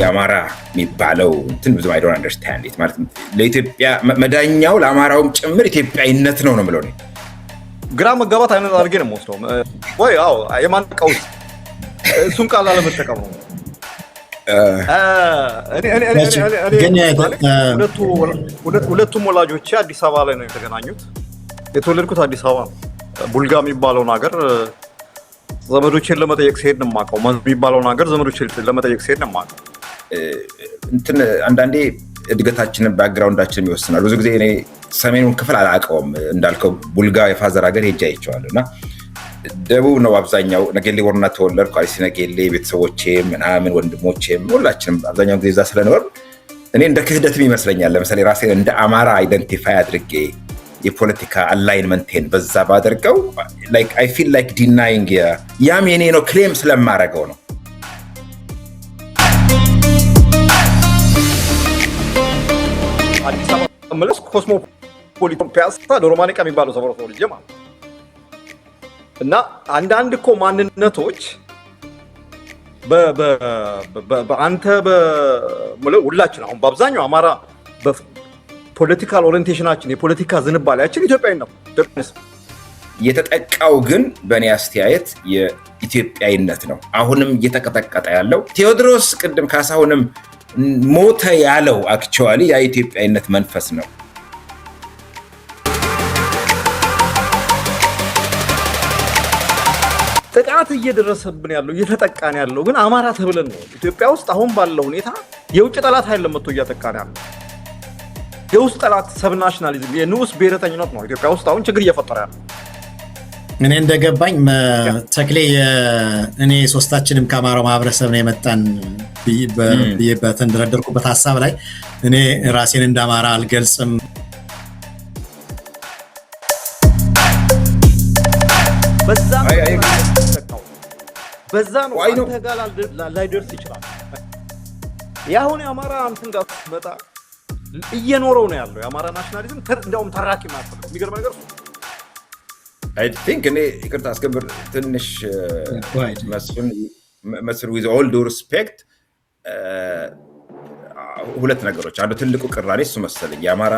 የአማራ የሚባለው እንትን ብዙ I don't understand it ማለት ለኢትዮጵያ መዳኛው ለአማራውም ጭምር ኢትዮጵያዊነት ነው የምለው ነው። ግራ መጋባት አይነት አድርጌ ነው የምወስደው። ወይ አዎ የማንቀውስ እሱን ቃል አለመጠቀም ነው። ሁለቱም ወላጆቼ አዲስ አበባ ላይ ነው የተገናኙት። የተወለድኩት አዲስ አበባ ነው። ቡልጋ የሚባለውን ሀገር ዘመዶቼን ለመጠየቅ ሲሄድ ነው የማውቀው። የሚባለውን ሀገር ዘመዶቼን ለመጠየቅ ሲሄድ ነው የማውቀው። እንትን አንዳንዴ እድገታችንን ባክግራውንዳችንን ይወስናል። ብዙ ጊዜ እኔ ሰሜኑን ክፍል አላውቀውም እንዳልከው ቡልጋ የፋዘር ሀገር ሄጄ አይቼዋለሁ እና ደቡብ ነው አብዛኛው። ነጌሌ ቦረና ተወለድኩ። አርሲ ነጌሌ ቤተሰቦቼም ምናምን ወንድሞቼም ሁላችንም አብዛኛው ጊዜ እዛ ስለኖር እኔ እንደ ክህደትም ይመስለኛል ለምሳሌ ራሴን እንደ አማራ አይደንቲፋይ አድርጌ የፖለቲካ አላይንመንቴን በዛ ባደርገው like I feel like denying ያም የኔ ነው ክሌም ስለማረገው ነው። አዲስ አበባ መለስ ኮስሞፖሊታን ፒያሳ ዶሮማኒቃ የሚባለው ሰፈር ነው ልጅ ማለት እና አንዳንድ እኮ ማንነቶች በአንተ ሁላችን አሁን በአብዛኛው አማራ ፖለቲካል ኦሪየንቴሽናችን የፖለቲካ ዝንባሌያችን ኢትዮጵያዊ ነው። የተጠቃው ግን በእኔ አስተያየት የኢትዮጵያዊነት ነው። አሁንም እየተቀጠቀጠ ያለው ቴዎድሮስ ቅድም ካሳሁንም ሞተ ያለው አክቹዋሊ የኢትዮጵያዊነት መንፈስ ነው። ጥቃት እየደረሰብን ያለው እየተጠቃን ያለው ግን አማራ ተብለን ነው። ኢትዮጵያ ውስጥ አሁን ባለው ሁኔታ የውጭ ጠላት ኃይል መጥቶ እያጠቃን ያለው የውስጥ ጠላት ሰብናሽናሊዝም የንዑስ ብሔረተኝነት ነው ኢትዮጵያ ውስጥ አሁን ችግር እየፈጠረ ያለው። እኔ እንደገባኝ ተክሌ እኔ ሶስታችንም ከአማራው ማህበረሰብ ነው የመጣን በተንደረደርኩበት ሀሳብ ላይ እኔ ራሴን እንደ አማራ አልገልጽም። በዛ ነው አንተ ጋር ላይደርስ ይችላል። ያሁን የአማራ አንተን ጋር መጣ እየኖረው ነው ያለው የአማራ ናሽናሊዝም እንደውም ተራኪ ማለት ነው። የሚገርም ነገር I think እኔ ይቅርታ አስከብር ትንሽ መስፍን with all due respect ሁለት ነገሮች አንዱ ትልቁ ቅራኔ እሱ መሰለኝ የአማራ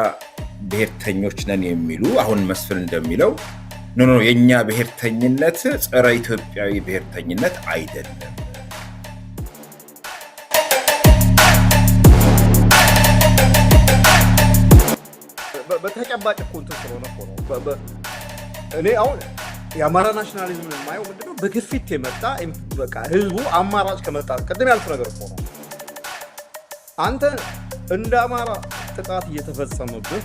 ብሔርተኞች ነን የሚሉ አሁን መስፍን እንደሚለው ኖ የኛ ብሔርተኝነት ጸረ ኢትዮጵያዊ ብሔርተኝነት አይደለም። በተጨባጭ ኮንተንት ስለሆነ ነው። እኔ አሁን የአማራ ናሽናሊዝም የማየው ምንድነው በግፊት የመጣ በቃ ህዝቡ አማራጭ ከመጣ ቅድም ያልኩ ነገር እኮ ነው። አንተ እንደ አማራ ጥቃት እየተፈጸመብህ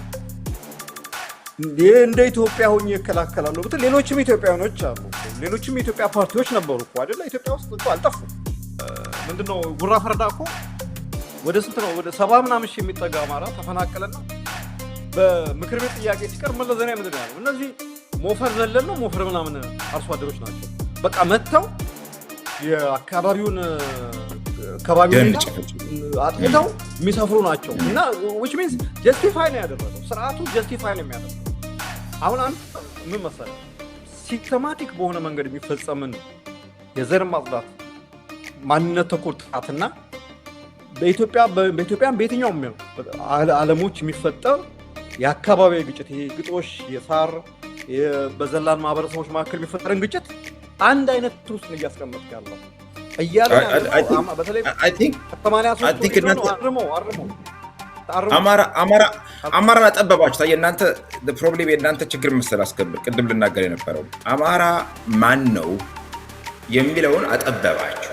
እንደ ኢትዮጵያ ሆኜ እከላከላለሁ ብትል ሌሎችም ኢትዮጵያውያኖች አሉ። ሌሎችም የኢትዮጵያ ፓርቲዎች ነበሩ እኮ አይደለ? ኢትዮጵያ ውስጥ እኮ አልጠፉም። ምንድነው ጉራ ፈርዳ እኮ ወደ ስንት ነው ወደ 70 ምናምን ሺህ የሚጠጋ አማራ ተፈናቀለና በምክር ቤት ጥያቄ ሲቀር መለስ ዜናዊ ምንድን ነው ያለው? እነዚህ ሞፈር ዘለል ነው ሞፈር ምናምን አርሶ አደሮች ናቸው። በቃ መጥተው የአካባቢውን አጥቅተው የሚሰፍሩ ናቸው እና which means justify ነው ያደረገው ስርዓቱ justify ነው የሚያደርገው። አሁን አንተ ምን መሰለህ ሲስተማቲክ በሆነ መንገድ የሚፈጸምን የዘር ማጽዳት ማንነት ተኮር ጥቃትና በኢትዮጵያ በየትኛውም ዓለሞች የሚፈጠር የአካባቢ ግጭት ይሄ ግጦሽ የሳር በዘላን ማህበረሰቦች መካከል የሚፈጠርን ግጭት አንድ አይነት ውስጥ ነው እያስቀመጥክ ያለው እያለ በተለይ I think አማራ አጠበባችሁ ታየ እናንተ ፕሮብሌም የእናንተ ችግር መሰል አስከብር ቅድም ልናገር የነበረው አማራ ማን ነው የሚለውን አጠበባችሁ።